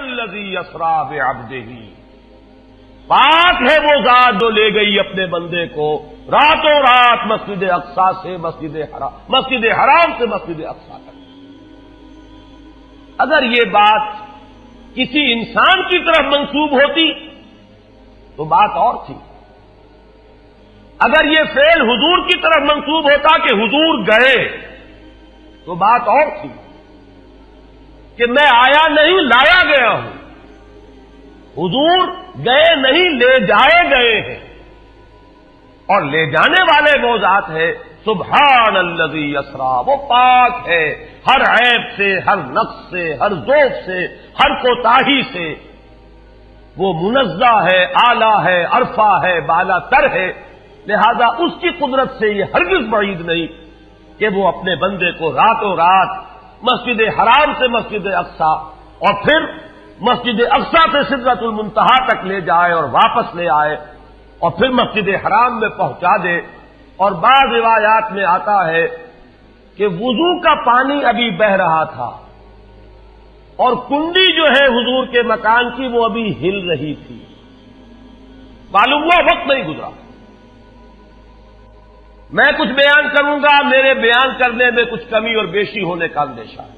الذی اسری بعبدہ، پاک ہے وہ ذات جو لے گئی اپنے بندے کو راتوں رات مسجد اقصی سے مسجد حرام سے مسجد اقصی تک۔ اگر یہ بات کسی انسان کی طرف منسوب ہوتی تو بات اور تھی، اگر یہ فعل حضور کی طرف منسوب ہوتا کہ حضور گئے تو بات اور تھی کہ میں آیا نہیں لایا گیا ہوں، حضور گئے نہیں لے جائے گئے ہیں، اور لے جانے والے وہ ذات ہے سبحان الذی اسری، وہ پاک ہے ہر عیب سے، ہر نقص سے، ہر ذوق سے، ہر کوتاہی سے، وہ منزہ ہے، اعلیٰ ہے، عرفہ ہے، بالا تر ہے، لہذا اس کی قدرت سے یہ ہرگز بعید نہیں کہ وہ اپنے بندے کو راتوں رات مسجد حرام سے مسجد اقصی اور پھر مسجد اقصی سے سدرۃ المنتہا تک لے جائے اور واپس لے آئے اور پھر مسجد حرام میں پہنچا دے۔ اور بعض روایات میں آتا ہے کہ وضو کا پانی ابھی بہ رہا تھا اور کنڈی جو ہے حضور کے مکان کی وہ ابھی ہل رہی تھی، معلوم ہوا وقت نہیں گزرا۔ میں کچھ بیان کروں گا، میرے بیان کرنے میں کچھ کمی اور بیشی ہونے کا اندیشہ ہے۔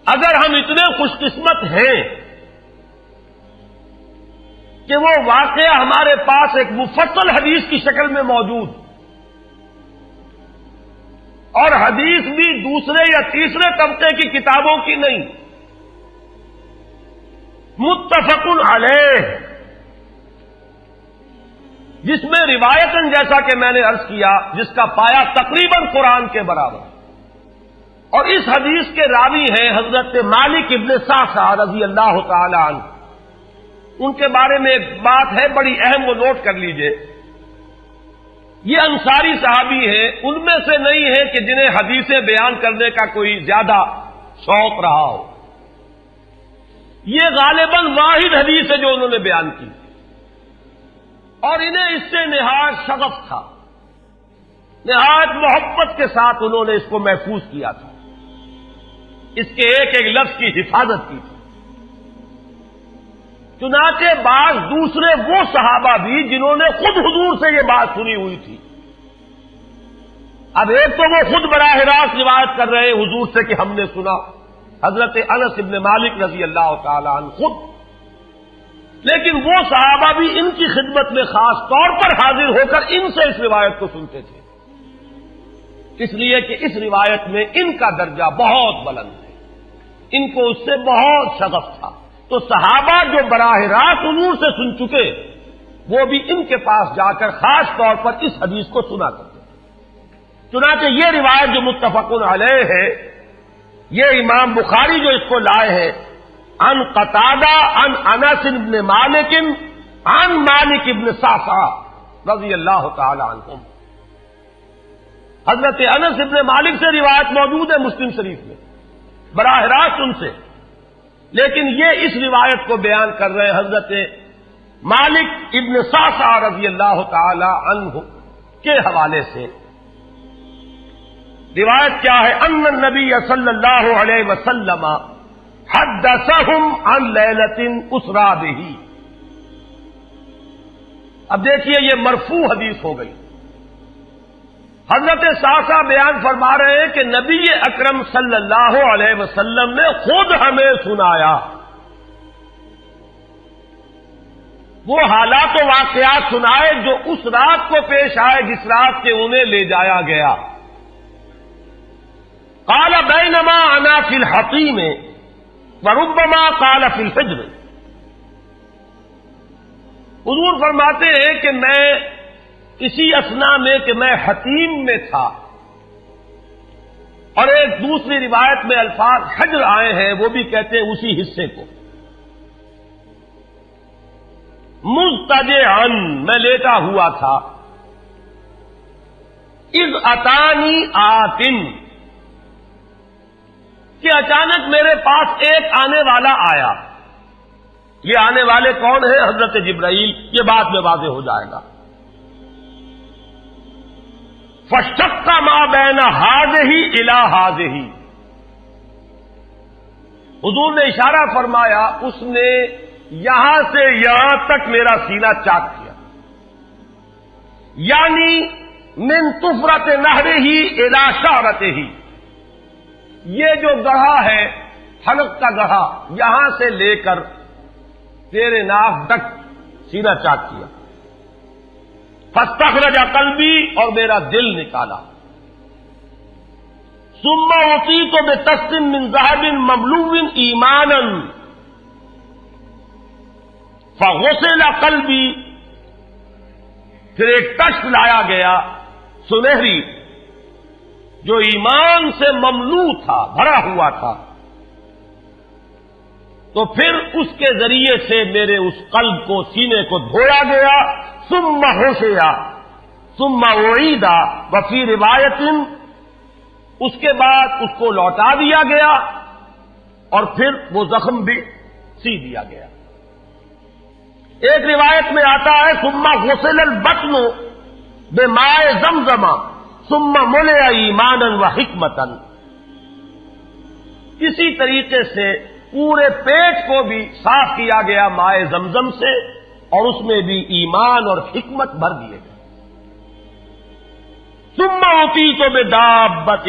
اگر ہم اتنے خوش قسمت ہیں کہ وہ واقعہ ہمارے پاس ایک مفصل حدیث کی شکل میں موجود، اور حدیث بھی دوسرے یا تیسرے طبقے کی کتابوں کی نہیں، متفق علیہ، جس میں روایتاً جیسا کہ میں نے عرض کیا جس کا پایا تقریباً قرآن کے برابر، اور اس حدیث کے راوی ہیں حضرت مالک ابن صعصع رضی اللہ تعالی عنہ۔ ان کے بارے میں ایک بات ہے بڑی اہم، وہ نوٹ کر لیجئے۔ یہ انصاری صحابی ہیں، ان میں سے نہیں ہے کہ جنہیں حدیثیں بیان کرنے کا کوئی زیادہ شوق رہا ہو، یہ غالباً واحد حدیث ہے جو انہوں نے بیان کی، اور انہیں اس سے نہایت شغف تھا، نہایت محبت کے ساتھ انہوں نے اس کو محفوظ کیا تھا، اس کے ایک ایک لفظ کی حفاظت کی تھی۔ چنانچہ بعض دوسرے وہ صحابہ بھی جنہوں نے خود حضور سے یہ بات سنی ہوئی تھی، اب ایک تو وہ خود براہ راست روایت کر رہے ہیں حضور سے کہ ہم نے سنا، حضرت انس ابن مالک رضی اللہ تعالی عنہ خود، لیکن وہ صحابہ بھی ان کی خدمت میں خاص طور پر حاضر ہو کر ان سے اس روایت کو سنتے تھے، اس لیے کہ اس روایت میں ان کا درجہ بہت بلند ہے، ان کو اس سے بہت شغف تھا، تو صحابہ جو براہ راست حضور سے سن چکے وہ بھی ان کے پاس جا کر خاص طور پر اس حدیث کو سنا کرتے تھے۔ چنانچہ یہ روایت جو متفق علیہ ہے، یہ امام بخاری جو اس کو لائے ہیں عن قتادہ عن انس بن مالک عن مالک ابن صعصع رضی اللہ تعالی عنہم، حضرت انس ابن مالک سے روایت موجود ہے مسلم شریف میں براہ راست ان سے، لیکن یہ اس روایت کو بیان کر رہے ہیں حضرت مالک ابن صعصع رضی اللہ تعالی عنہ کے حوالے سے۔ روایت کیا ہے؟ ان النبی صلی اللہ علیہ وسلم حدثہم عن لیلۃ اسری بہ۔ اب دیکھیے یہ مرفوع حدیث ہو گئی، حضرت صعصع بیان فرما رہے ہیں کہ نبی اکرم صلی اللہ علیہ وسلم نے خود ہمیں سنایا، وہ حالات و واقعات سنائے جو اس رات کو پیش آئے جس رات کے انہیں لے جایا گیا۔ قال بینما انا فی الحطیم وربما قال فی الفجر، حضور فرماتے ہیں کہ میں اسی اثنا میں کہ میں حتیم میں تھا، اور ایک دوسری روایت میں الفاظ حجر آئے ہیں، وہ بھی کہتے ہیں اسی حصے کو، مضطجعا میں لیٹا ہوا تھا، اذ اتانی آتن کہ اچانک میرے پاس ایک آنے والا آیا۔ یہ آنے والے کون ہیں؟ حضرت جبرائیل، یہ بعد میں واضح ہو جائے گا۔ فَاشْتَقَّ مَا بَيْنَ هَٰذِهِ إِلَىٰ هَٰذِهِ، حضور نے اشارہ فرمایا، اس نے یہاں سے یہاں تک میرا سینہ چاک کیا، یعنی من طفرت نہر ہی الی شعرت ہی، یہ جو گڑھا ہے حلق کا گڑھا، یہاں سے لے کر تیرے ناک تک سینہ چاک کیا، فاستخرج قلبی، اور میرا دل نکالا، ثم اعطیت بطست من ذهب مملوء ایمانا فغسل قلبی، پھر ایک تشت لایا گیا سنہری جو ایمان سے مملوء تھا، بھرا ہوا تھا، تو پھر اس کے ذریعے سے میرے اس قلب کو، سینے کو دھویا گیا، ثم غسل ثم اعید، وفی روایت اس کے بعد اس کو لوٹا دیا گیا اور پھر وہ زخم بھی سی دیا گیا۔ ایک روایت میں آتا ہے ثم غسل البطن بماء زمزم ثم ملئ ایمانا وحکمتا، اسی طریقے سے پورے پیٹ کو بھی صاف کیا گیا مائع زمزم سے، اور اس میں بھی ایمان اور حکمت بھر دیے گئے۔ ثم اعطیت بدابۃ،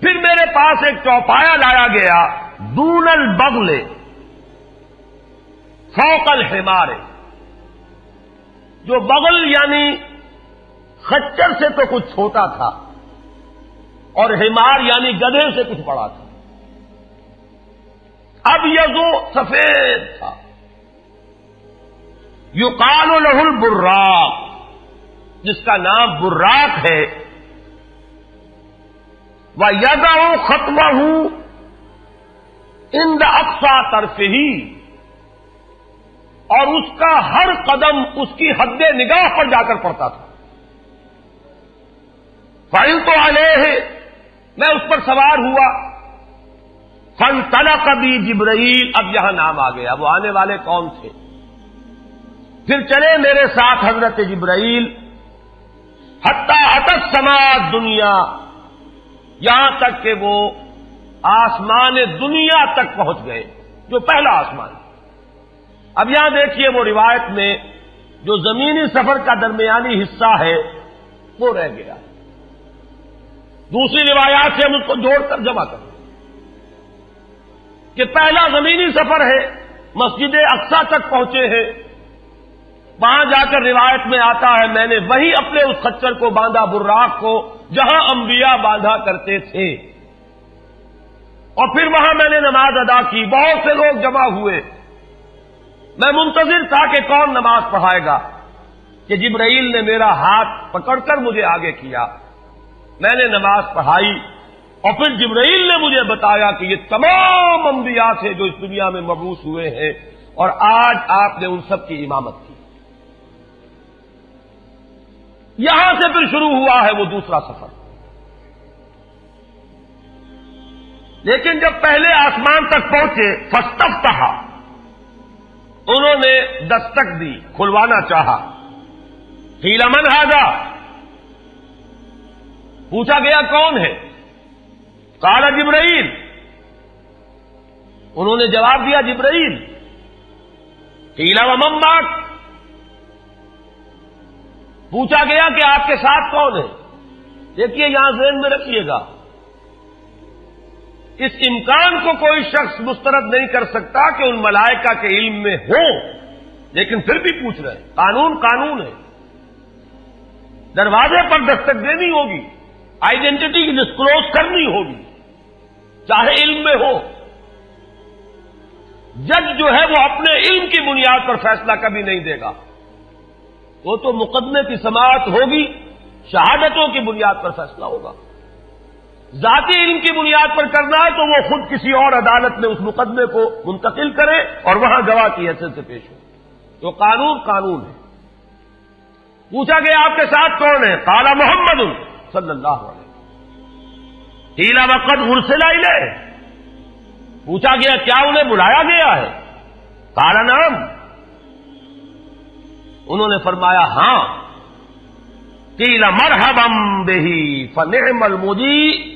پھر میرے پاس ایک چوپایا لایا گیا، دون البغل فوق الحمار، جو بغل یعنی خچر سے تو کچھ چھوٹا تھا، اور حمار یعنی گدھے سے کچھ بڑا تھا، اب یہ جو سفید تھا، یقال له البراق، جس کا نام براق ہے، وَيَدَعُ خَطْوَهُ عِنْدَ أَقْصَى طَرْفِهِ، اور اس کا ہر قدم اس کی حد نگاہ پر جا کر پڑتا تھا۔ فَعِلْتُ عَلَيْهِ، میں اس پر سوار ہوا، فَانْطَلَقَ بِي جبرائیل، اب یہاں نام آ گیا، وہ آنے والے کون تھے؟ پھر چلے میرے ساتھ حضرت جبرائیل، حتی اتت السماء الدنیا، یہاں تک کہ وہ آسمان دنیا تک پہنچ گئے، جو پہلا آسمان۔ اب یہاں دیکھیے وہ روایت میں جو زمینی سفر کا درمیانی حصہ ہے وہ رہ گیا، دوسری روایات سے ہم اس کو جوڑ کر جمع کریں کہ پہلا زمینی سفر ہے، مسجد اقصیٰ تک پہنچے ہیں، وہاں جا کر روایت میں آتا ہے میں نے وہی اپنے اس خچر کو باندھا، براق کو، جہاں انبیاء باندھا کرتے تھے، اور پھر وہاں میں نے نماز ادا کی، بہت سے لوگ جمع ہوئے، میں منتظر تھا کہ کون نماز پڑھائے گا، کہ جبرائیل نے میرا ہاتھ پکڑ کر مجھے آگے کیا، میں نے نماز پڑھائی، اور پھر جبرائیل نے مجھے بتایا کہ یہ تمام انبیاء تھے جو اس دنیا میں مبعوث ہوئے ہیں، اور آج آپ نے ان سب کی امامت کی۔ یہاں سے پھر شروع ہوا ہے وہ دوسرا سفر، لیکن جب پہلے آسمان تک پہنچے، فاستفتح، انہوں نے دستک دی، کھلوانا چاہا، قیل من ھذا، پوچھا گیا کون ہے؟ قال جبرائیل، انہوں نے جواب دیا جبرائیل۔ قیل ومن معک، پوچھا گیا کہ آپ کے ساتھ کون ہے؟ دیکھیے یہاں ذہن میں رکھیے گا، اس امکان کو کوئی شخص مسترد نہیں کر سکتا کہ ان ملائکہ کے علم میں ہو، لیکن پھر بھی پوچھ رہے ہیں، قانون قانون ہے، دروازے پر دستک دینی ہوگی، آئیڈینٹی ڈسکلوز کرنی ہوگی، چاہے علم میں ہو۔ جج جو ہے وہ اپنے علم کی بنیاد پر فیصلہ کبھی نہیں دے گا، وہ تو مقدمے کی سماعت ہوگی، شہادتوں کی بنیاد پر فیصلہ ہوگا۔ ذاتی علم کی بنیاد پر کرنا ہے تو وہ خود کسی اور عدالت میں اس مقدمے کو منتقل کرے اور وہاں گواہ کی حیثیت سے پیش ہو، تو قانون قانون ہے۔ پوچھا گیا آپ کے ساتھ کون ہے؟ قال محمد صلی اللہ علیہ وسلم۔ قیل وقد ارسل الیہ، پوچھا گیا کیا انہیں بلایا گیا ہے؟ قال نعم، انہوں نے فرمایا ہاں۔ قیل مرحبا بہ فنعم المجیء،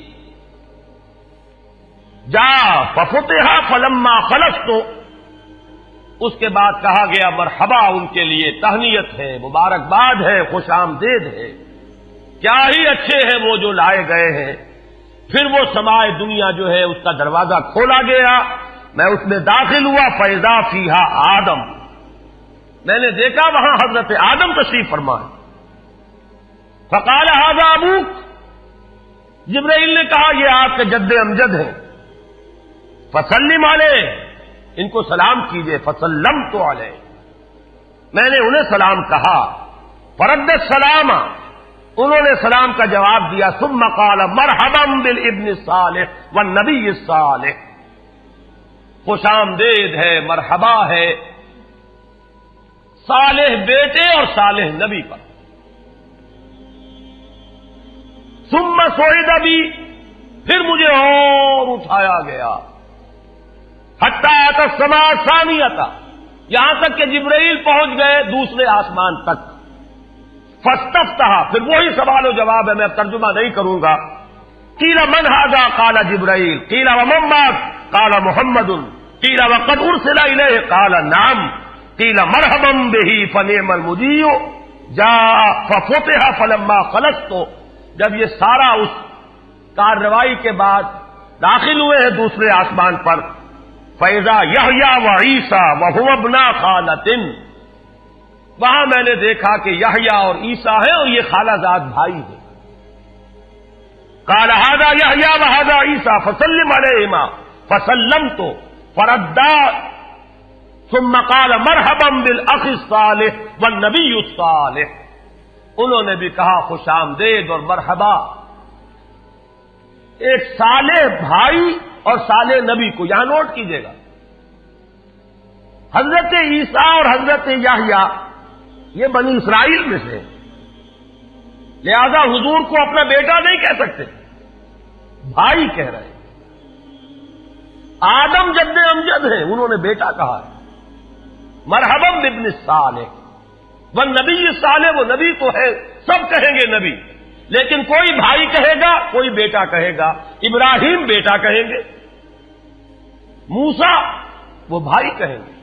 جا ففتح فلما خلصت، اس کے بعد کہا گیا مرحبا ان کے لیے، تہنیت ہے، مبارکباد ہے، خوش آمدید ہے، کیا ہی اچھے ہیں وہ جو لائے گئے ہیں۔ پھر وہ سمائے دنیا جو ہے اس کا دروازہ کھولا گیا، میں اس میں داخل ہوا، فیضا فیہا آدم، میں نے دیکھا وہاں حضرت آدم تشریف فرما ہے۔ فقال ھذا ابوک، جبرائیل نے کہا یہ آپ کے جد امجد ہیں، فسلم علیہ، ان کو سلام کیجئے، فسلمت علیہ، میں نے انہیں سلام کہا، فرد السلام، انہوں نے سلام کا جواب دیا، ثم قال مرحبا بالابن الصالح والنبی الصالح، خوش آمدید ہے، مرحبا ہے صالح بیٹے اور صالح نبی پر۔ ثم صعد بی، پھر مجھے اور اٹھایا گیا، حتی اتی السماء الثانیہ، یہاں تک کہ جبرائیل پہنچ گئے دوسرے آسمان تک۔ فاستفتح، پھر وہی سوال و جواب ہے، میں اب ترجمہ نہیں کروں گا۔ قیل من ھذا قال جبرائیل، قیل ومن معک قال محمد، قیل وقد ارسل الیہ قال نعم، قیل مرحبا بہ فنعم المجیء جاء ففتح فلما خلصت۔ جب یہ سارا اس کارروائی کے بعد داخل ہوئے ہیں دوسرے آسمان پر، فیضا یحییٰ و عیسیٰ وہو ابنا خالۃ، وہاں میں نے دیکھا کہ یحییٰ اور عیسیٰ ہیں اور یہ خالہ زاد بھائی ہیں۔ قال ھذا یحییٰ و ھذا عیسیٰ فسلم علیہما، فسلمت فردا، ثم قال مرحبا بالاخ الصالح والنبی الصالح، انہوں نے بھی کہا خوش آمدید اور مرحبا ایک صالح بھائی اور صالح نبی کو، یہاں نوٹ کیجئے گا، حضرت عیسیٰ اور حضرت یحییٰ یہ بنی اسرائیل میں سے، لہذا حضور کو اپنا بیٹا نہیں کہہ سکتے، بھائی کہہ رہے ہیں۔ آدم جد امجد ہیں، انہوں نے بیٹا کہا ہے، مرحبا بابن الصالح والنبی الصالح، وہ نبی تو ہے، سب کہیں گے نبی، لیکن کوئی بھائی کہے گا، کوئی بیٹا کہے گا، ابراہیم بیٹا کہیں گے، موسیٰ وہ بھائی کہیں گے،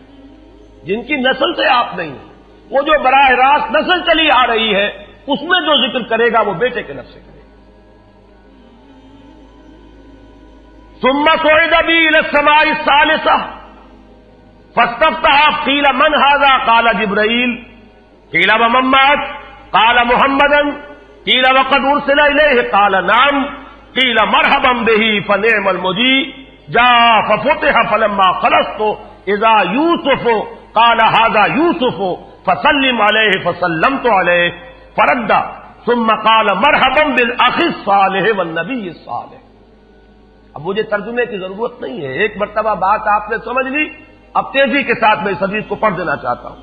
جن کی نسل سے آپ نہیں ہیں، وہ جو براہ راست نسل چلی آ رہی ہے اس میں جو ذکر کرے گا وہ بیٹے کے لفظ سے کرے گا۔ ثم صعد بی الی السماء الثالثہ فاستفتح، قیل من ھذا قال جبرائیل، قیل ومن معک قال محمدا، قیل وقد ارسل الیہ قال نعم، قیل مرحبا بہ فنعم المجیء جاء ففتح فلما خلصت اذا یوسف قال ھذا یوسف فسلم علیہ، فسلمت علیہ فرد، ثم قال مرحبا بالاخ الصالح والنبی الصالح۔ اب مجھے ترجمے کی ضرورت نہیں ہے، ایک مرتبہ بات آپ نے سمجھ لی، اب تیزی کے ساتھ میں اس حدیث کو پڑھ دینا چاہتا ہوں۔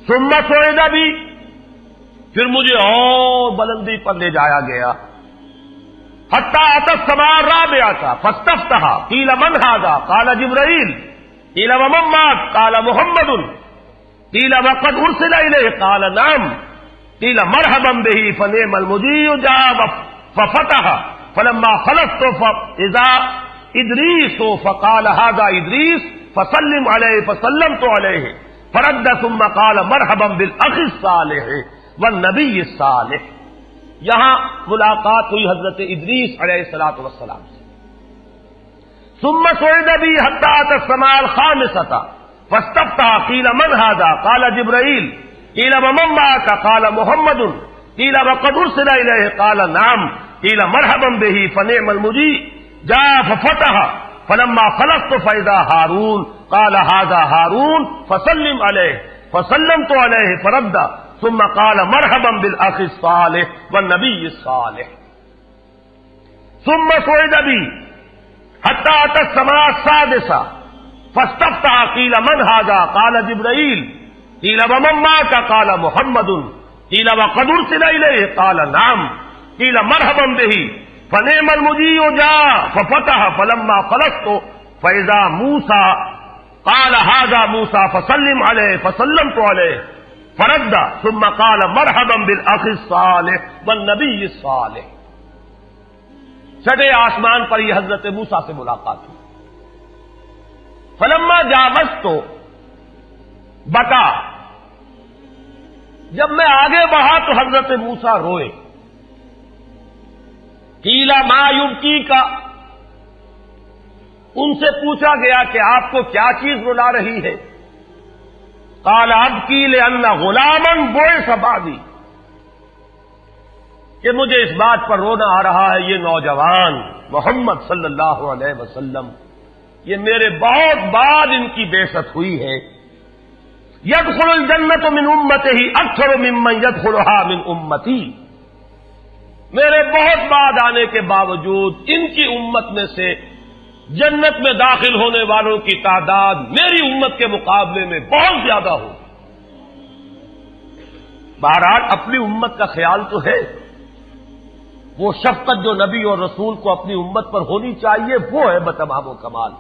ثم صعد بی، پھر مجھے اور بلندی پر لے جایا گیا، حتی اتی السماء الرابعہ فاستفتح، قیل من ھذا قال جبرائیل، قیل ومن معک قال محمد، قیل وقد ارسل الیہ قال نعم، قیل مرحبا بہ فنعم المجیء جاء ففتح فلما خلصت فاذا ادریس فقال ھذا ادریس فسلم علیہ، فسلمت علیہ فرد، ثم قال مرحبا بالاخ الصالح والنبی الصالح۔ یہاں ملاقات ہوئی حضرت ادریس علیہ الصلوۃ والسلام سے۔ ثم صعد بی حتی اتی السماء الخامسۃ فاستفتح، قیل من ھذا قال جبرائیل، قیل ومن معک قال محمد، قیل وقد ارسل الیہ قال نعم، قیل مرحبا بہ فنعم المجیء جاء ففتح فلما خلصت فاذا ہارون قال ھذا ہارون فسلم علیہ، فسلمت علیہ فرد، ثم قال مرحبا بالاخ الصالح والنبی الصالح۔ ثم صعد بی حتی اتی السماء السادسہ فاستفتح، قیل من ھذا قال جبرائیل، قیل ومن معک قال محمد، قیل وقد ارسل الیہ قال نعم، قیل مرحبا بہ فنعم المجیء جاء ففتح فلما خلصت فاذا موسیٰ قال ھذا موسیٰ فسلم علیہ، فسلمت علیہ فرد، ثم قال مرحبا بالاخ الصالح والنبی الصالح۔ چھٹے آسمان پر یہ حضرت موسیٰ سے ملاقات ہوئی. فلما جاوزت تو بتا، جب میں آگے بڑھا تو حضرت موسیٰ روئے. قیل ما یبکی کا، ان سے پوچھا گیا کہ آپ کو کیا چیز رلا رہی ہے؟ قال ابکی لأن غلاما بعث بعدی، کہ مجھے اس بات پر رونا آ رہا ہے یہ نوجوان محمد صلی اللہ علیہ وسلم، یہ میرے بہت بعد ان کی بعثت ہوئی ہے. يدخل الجنت من امته اکثر ممن يدخلها من امتی، میرے بہت بعد آنے کے باوجود ان کی امت میں سے جنت میں داخل ہونے والوں کی تعداد میری امت کے مقابلے میں بہت زیادہ ہوگی. بہرحال اپنی امت کا خیال تو ہے، وہ شفقت جو نبی اور رسول کو اپنی امت پر ہونی چاہیے وہ ہے بتمام و کمال.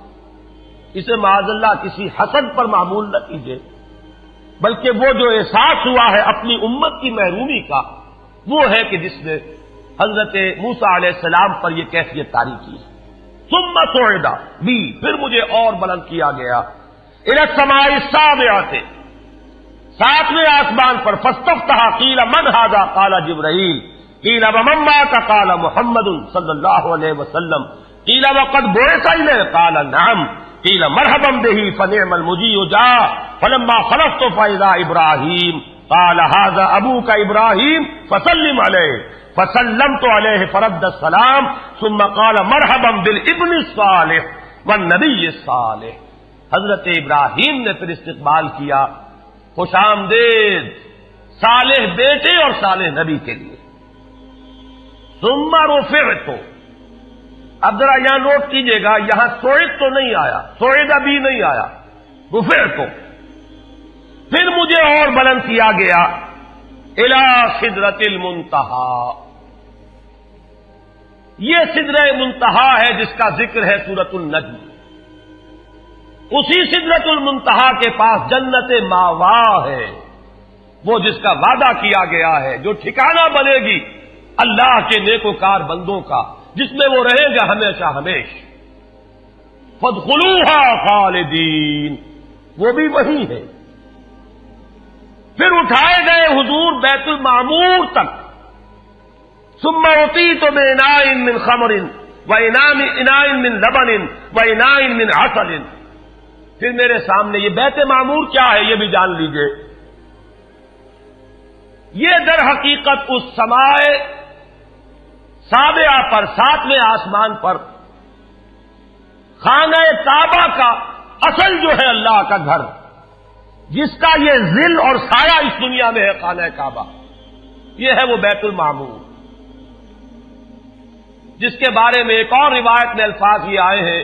اسے معاذ اللہ کسی حسد پر معمول نہ کیجیے، بلکہ وہ جو احساس ہوا ہے اپنی امت کی محرومی کا، وہ ہے کہ جس نے حضرت موسیٰ علیہ السلام پر یہ کیفیت طاری کی ہے. ثم صعد بی، پھر مجھے اور بلند کیا گیا، الی السماء السابعۃ، ساتویں آسمان پر. فاستفتح قیل من ھذا قال جبرائیل، قیل ومن معک قال محمد صلی اللہ علیہ وسلم، قیل وقد بعث الیہ قال نعم، قیل مرحبا بہ فنعم المجیء جاء. فلما خلفت فاذا ابراہیم قال ھذا ابوک ابراہیم فسلم علیہ، فسلمت علیہ فرد السلام ثم قال مرحبا بالابن الصالح والنبی الصالح. حضرت ابراہیم نے پھر استقبال کیا، خوش آمدید صالح بیٹے اور صالح نبی کے لیے. ثم رفعت، اب ذرا یہاں نوٹ کیجئے گا، یہاں صعد تو نہیں آیا، صعد بھی نہیں آیا، رفعت. پھر مجھے اور بلند کیا گیا الی سدرۃ المنتہی. یہ سدرہ منتہا ہے جس کا ذکر ہے سورۃ النجم. اسی سدرۃ المنتہا کے پاس جنت ماوا ہے، وہ جس کا وعدہ کیا گیا ہے، جو ٹھکانہ بنے گی اللہ کے نیکوکار بندوں کا، جس میں وہ رہیں گے ہمیشہ ہمیش. فادخلوها خالدین، وہ بھی وہی ہے. پھر اٹھائے گئے حضور بیت المعمور تک. ثم اعطیت باناء من خمر واناء من لبن واناء من عسل. پھر میرے سامنے یہ بیت معمور کیا ہے یہ بھی جان لیجئے. یہ در حقیقت اس سمائے سابعہ پر، ساتویں آسمان پر خانہ کعبہ کا اصل جو ہے اللہ کا گھر، جس کا یہ ظل اور سایہ اس دنیا میں ہے، خانہ کعبہ، یہ ہے وہ بیت المعمور، جس کے بارے میں ایک اور روایت میں الفاظ یہ آئے ہیں،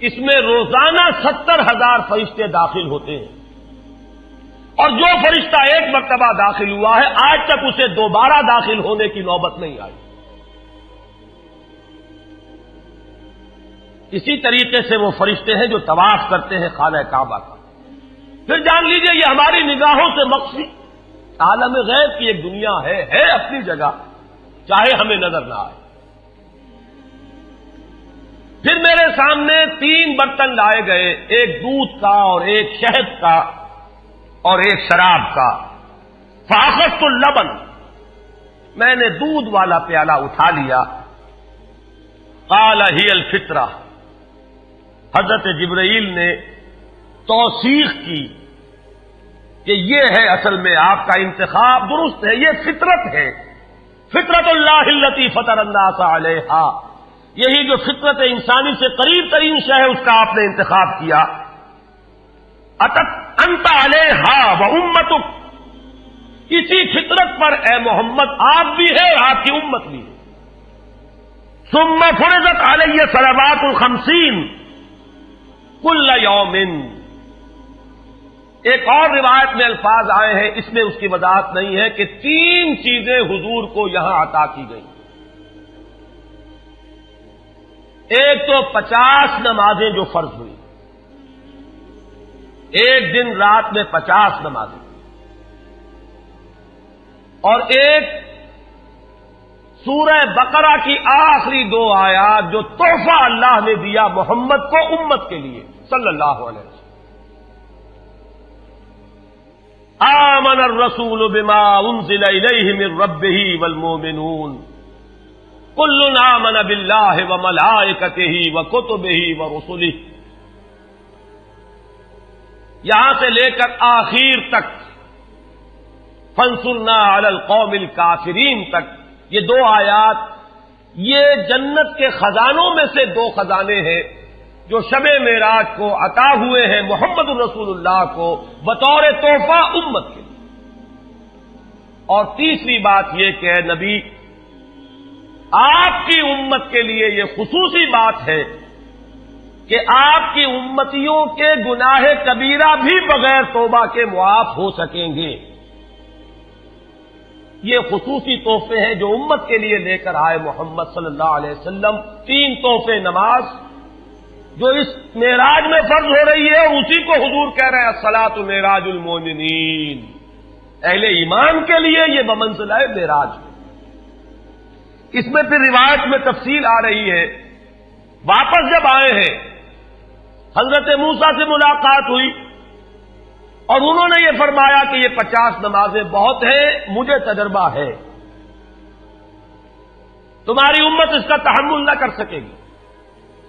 اس میں روزانہ 70,000 فرشتے داخل ہوتے ہیں، اور جو فرشتہ ایک مرتبہ داخل ہوا ہے آج تک اسے دوبارہ داخل ہونے کی نوبت نہیں آئی. اسی طریقے سے وہ فرشتے ہیں جو طواف کرتے ہیں خانہ کعبہ کا. پھر جان لیجئے یہ ہماری نگاہوں سے مخفی عالم غیب کی ایک دنیا ہے اپنی جگہ، چاہے ہمیں نظر نہ آئے. پھر میرے سامنے 3 برتن لائے گئے، ایک دودھ کا اور ایک شہد کا اور ایک شراب کا. فاخذت اللبن، میں نے دودھ والا پیالہ اٹھا لیا. قال ہی الفطرہ، حضرت جبرائیل نے توثیق کی کہ یہ ہے اصل میں آپ کا انتخاب درست ہے، یہ فطرت ہے، فطرت اللہ التی فطر الناس علیہا، یہی جو فطرت انسانی سے قریب ترین شے ہے اس کا آپ نے انتخاب کیا. انت علیہا و امتک، اسی فطرت پر اے محمد آپ بھی ہے اور آپ کی امت بھی ہے. ثم فرضت علیہ صلوات ال50 کل یوم. ایک اور روایت میں الفاظ آئے ہیں، اس میں اس کی وضاحت نہیں ہے کہ 3 چیزیں حضور کو یہاں عطا کی گئی. ایک تو 50 نمازیں جو فرض ہوئی، ایک دن رات میں 50 نمازیں، اور ایک سورہ بقرہ کی آخری 2 آیات جو تحفہ اللہ نے دیا محمد کو امت کے لیے صلی اللہ علیہ وسلم. آمن الرسول بما انزل الیہ من ربہ والمؤمنون کل آمن باللہ وملائکتہ وکتبہ ورسلہ. یہاں سے لے کر آخر تک فانصرنا علی القوم الکافرین تک یہ 2 آیات یہ جنت کے خزانوں میں سے 2 خزانے ہیں جو شب معراج کو عطا ہوئے ہیں محمد الرسول اللہ کو بطور تحفہ امت کے لیے. اور تیسری بات یہ کہ اے نبی آپ کی امت کے لیے یہ خصوصی بات ہے کہ آپ کی امتیوں کے گناہ کبیرہ بھی بغیر توبہ کے معاف ہو سکیں گے. یہ خصوصی تحفے ہیں جو امت کے لیے لے کر آئے محمد صلی اللہ علیہ وسلم. 3 تحفے نماز جو اس معراج میں فرض ہو رہی ہے اور اسی کو حضور کہہ رہے ہیں الصلاۃ معراج المومنین. اہل ایمان کے لیے یہ بمنزلہ معراج ہے. اس میں پھر روایت میں تفصیل آ رہی ہے. واپس جب آئے ہیں حضرت موسیٰ سے ملاقات ہوئی اور انہوں نے یہ فرمایا کہ یہ 50 نمازیں بہت ہیں, مجھے تجربہ ہے, تمہاری امت اس کا تحمل نہ کر سکے گی,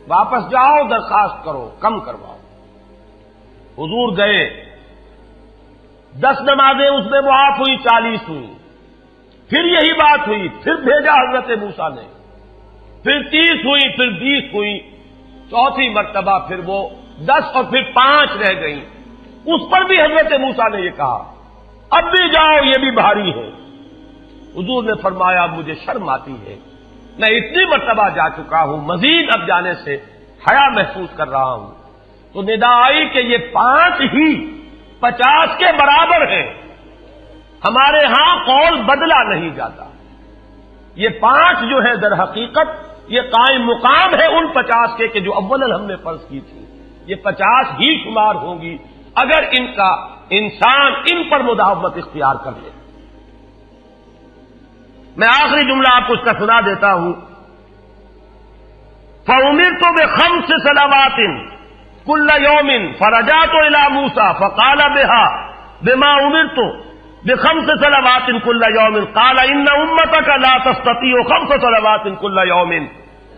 واپس جاؤ درخواست کرو کم کرواؤ. حضور گئے, 10 نمازیں اس میں معاف ہوئی, 40 ہوئی. پھر یہی بات ہوئی, پھر بھیجا حضرت موسیٰ نے, پھر 30 ہوئی, پھر 20 ہوئی, چوتھی مرتبہ پھر وہ 10 اور پھر 5 رہ گئیں. اس پر بھی حضرت موسیٰ نے یہ کہا اب بھی جاؤ یہ بھی بھاری ہے. حضور نے فرمایا مجھے شرم آتی ہے, میں اتنی مرتبہ جا چکا ہوں, مزید اب جانے سے حیا محسوس کر رہا ہوں. تو ندا آئی کہ یہ 5 ہی 50 کے برابر ہیں. ہمارے ہاں قول بدلا نہیں جاتا. یہ 5 جو ہے در حقیقت یہ قائم مقام ہے ان 50 کے کہ جو اول ہم نے فرض کی تھی. یہ 50 ہی شمار ہوں گی اگر ان کا انسان ان پر مداومت اختیار کر لے. میں آخری جملہ آپ کو اس کا سنا دیتا ہوں. فَأُمِرْتُ بِخَمْسِ صَلَوَاتٍ كُلَّ يَوْمٍ فَرَجَعْتُ إِلَى مُوسَىٰ فَقَالَ بِمَا أُمِرْتُ بِخَمْسِ صَلَوَاتٍ كُلَّ يَوْمٍ قَالَ إِنَّ أُمَّتَكَ لَا تَسْتَطِيعُ 5 صَلَوَاتٍ كُلَّ يَوْمٍ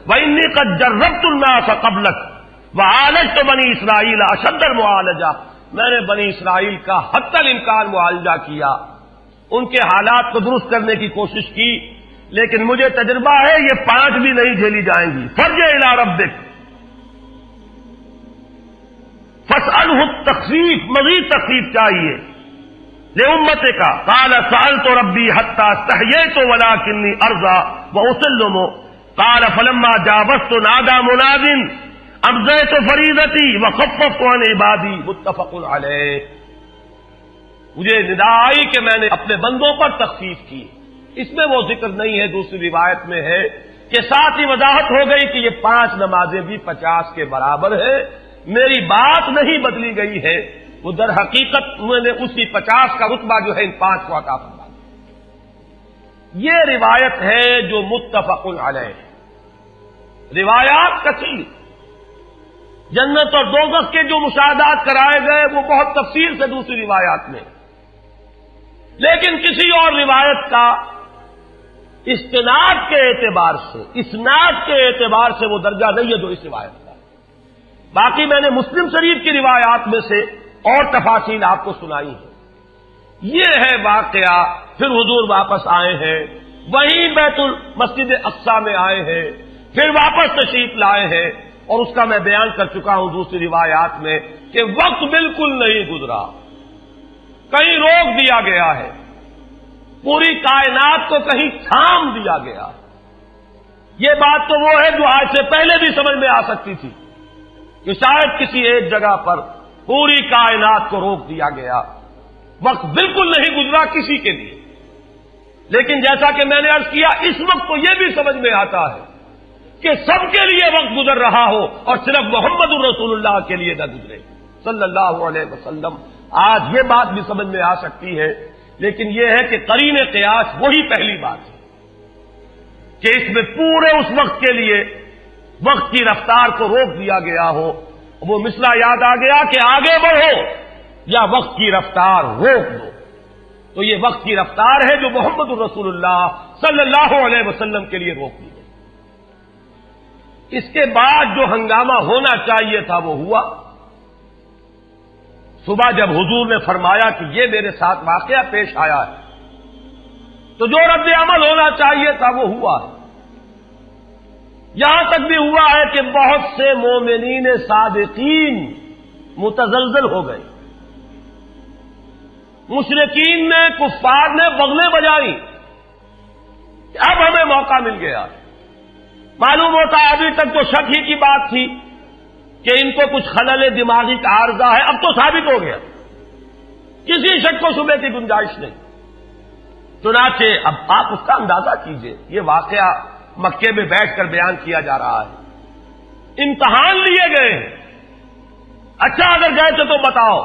وَإِنِّي قَدْ جَرَّبْتُ النَّاسَ قَبْلَكَ وَعَالَجْتُ بَنِي إِسْرَائِيلَ أَشَدَّ الْمُعَالَجَةِ. میں نے بنی اسرائیل کا حتی الامکان معالجہ کیا, ان کے حالات کو درست کرنے کی کوشش کی, لیکن مجھے تجربہ ہے یہ 5 بھی نہیں جھیلی جائیں گی. فارجع الی ربک فاسألہ التخفیف, مزید تخفیف چاہیے لامتک. قال سألت ربی حتی استحییت ولکنی ارضی واسلم. قال فلما جاوزت نادى مناد ابزیت فریضتی وخففت عن عبادی. متفق علیہ. مجھے ندا آئی کہ میں نے اپنے بندوں پر تخفیف کی. اس میں وہ ذکر نہیں ہے, دوسری روایت میں ہے کہ ساتھ ہی وضاحت ہو گئی کہ یہ 5 نمازیں بھی 50 کے برابر ہے. میری بات نہیں بدلی گئی ہے, وہ در حقیقت میں نے اسی 50 کا رتبہ جو ہے ان 5 کو عطا فرمایا. یہ روایت ہے جو متفق علیہ. روایات کثیر, جنت اور دوزخ کے جو مشاہدات کرائے گئے وہ بہت تفصیل سے دوسری روایات میں, لیکن کسی اور روایت کا استناد کے اعتبار سے, اسناد کے اعتبار سے وہ درجہ نہیں ہے جو اس روایت کا. باقی میں نے مسلم شریف کی روایات میں سے اور تفاصیل آپ کو سنائی ہے. یہ ہے واقعہ. پھر حضور واپس آئے ہیں, وہیں بیت المسجد اقصی میں آئے ہیں, پھر واپس تشریف لائے ہیں, اور اس کا میں بیان کر چکا ہوں دوسری روایات میں کہ وقت بالکل نہیں گزرا, کہیں روک دیا گیا ہے, پوری کائنات کو کہیں تھام دیا گیا. یہ بات تو وہ ہے جو آج سے پہلے بھی سمجھ میں آ سکتی تھی کہ شاید کسی ایک جگہ پر پوری کائنات کو روک دیا گیا. وقت بالکل نہیں گزرا کسی کے لیے, لیکن جیسا کہ میں نے عرض کیا اس وقت تو یہ بھی سمجھ میں آتا ہے کہ سب کے لیے وقت گزر رہا ہو اور صرف محمد الرسول اللہ کے لیے نہ گزرے صلی اللہ علیہ وسلم. آج یہ بات بھی سمجھ میں آ سکتی ہے, لیکن یہ ہے کہ قرین قیاس وہی پہلی بات ہے. کہ اس میں پورے اس وقت کے لیے وقت کی رفتار کو روک دیا گیا ہو. وہ مسئلہ یاد آ گیا کہ آگے بڑھو یا وقت کی رفتار روک دو. تو یہ وقت کی رفتار ہے جو محمد الرسول اللہ صلی اللہ علیہ وسلم کے لیے روک دی گئی. اس کے بعد جو ہنگامہ ہونا چاہیے تھا وہ ہوا. صبح جب حضور نے فرمایا کہ یہ میرے ساتھ واقعہ پیش آیا ہے تو جو رد عمل ہونا چاہیے تھا وہ ہوا ہے. یہاں تک بھی ہوا ہے کہ بہت سے مومنین صادقین متزلزل ہو گئے. مشرکین نے، کفار نے بغلیں بجائی کہ اب ہمیں موقع مل گیا. معلوم ہوتا ہے ابھی تک تو شک ہی کی بات تھی کہ ان کو کچھ خلل دماغی کا عارضہ ہے، اب تو ثابت ہو گیا، کسی شک کو شبے کی گنجائش نہیں. چنانچہ اب آپ اس کا اندازہ کیجئے، یہ واقعہ مکے میں بیٹھ کر بیان کیا جا رہا ہے، امتحان لیے گئے ہیں. اچھا اگر گئے تھے تو بتاؤ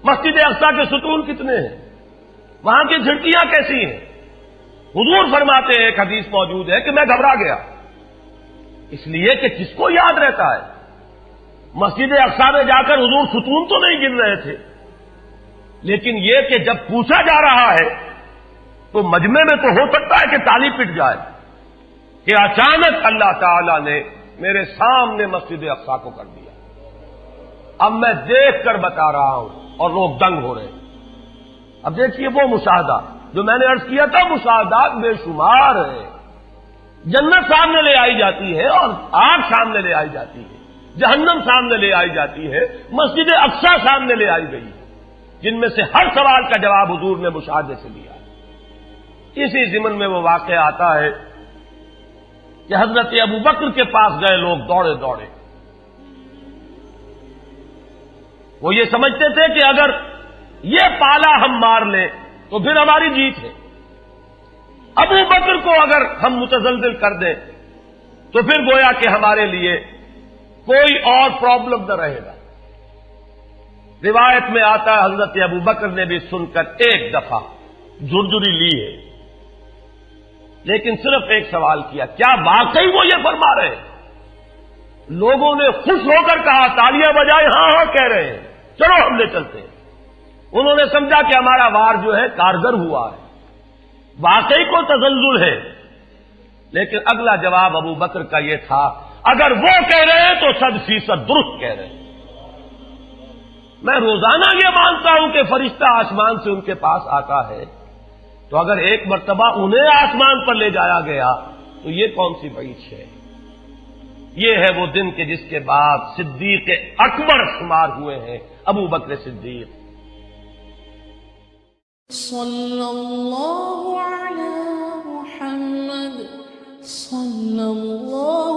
مسجد اقصی کے ستون کتنے ہیں، وہاں کی کھڑکیاں کیسی ہیں؟ حضور فرماتے ہیں، ایک حدیث موجود ہے کہ میں گھبرا گیا، اس لیے کہ کس کو یاد رہتا ہے. مسجد اقصی میں جا کر حضور ستون تو نہیں گن رہے تھے، لیکن یہ کہ جب پوچھا جا رہا ہے تو مجمع میں تو ہو سکتا ہے کہ تالی پٹ جائے کہ اچانک اللہ تعالی نے میرے سامنے مسجد اقصی کو کر دیا. اب میں دیکھ کر بتا رہا ہوں اور لوگ دنگ ہو رہے ہیں. اب دیکھیے وہ مشاہدہ جو میں نے عرض کیا تھا، مشاہدات بے شمار ہیں. جنت سامنے لے آئی جاتی ہے اور آگ سامنے لے آئی جاتی ہے، جہنم سامنے لے آئی جاتی ہے، مسجد اقصی سامنے لے آئی گئی ہے، جن میں سے ہر سوال کا جواب حضور نے مشاہدے سے لیا. اسی ضمن میں وہ واقعہ آتا ہے کہ حضرت ابو بکر کے پاس گئے لوگ دوڑے دوڑے. وہ یہ سمجھتے تھے کہ اگر یہ پالا ہم مار لیں تو پھر ہماری جیت ہے. ابو بکر کو اگر ہم متزلزل کر دیں تو پھر گویا کہ ہمارے لیے کوئی اور پرابلم نہ رہے گا. روایت میں آتا ہے حضرت ابو بکر نے بھی سن کر ایک دفعہ جھرجھری لی ہے، لیکن صرف ایک سوال کیا، کیا واقعی وہ یہ فرما رہے ہیں؟ لوگوں نے خوش ہو کر کہا، تالیاں بجائے، ہاں ہاں کہہ رہے ہیں، چلو ہم لے چلتے ہیں. انہوں نے سمجھا کہ ہمارا وار جو ہے کارگر ہوا ہے، واقعی کو تزلزل ہے. لیکن اگلا جواب ابو بکر کا یہ تھا، اگر وہ کہہ رہے ہیں تو 100% درست کہہ رہے ہیں. میں روزانہ یہ مانتا ہوں کہ فرشتہ آسمان سے ان کے پاس آتا ہے، تو اگر ایک مرتبہ انہیں آسمان پر لے جایا گیا تو یہ کون سی بڑی ہے؟ یہ ہے وہ دن کہ جس کے بعد صدیق اکبر شمار ہوئے ہیں ابو بکر صدیق. صلی اللہ علی محمد صلی اللہ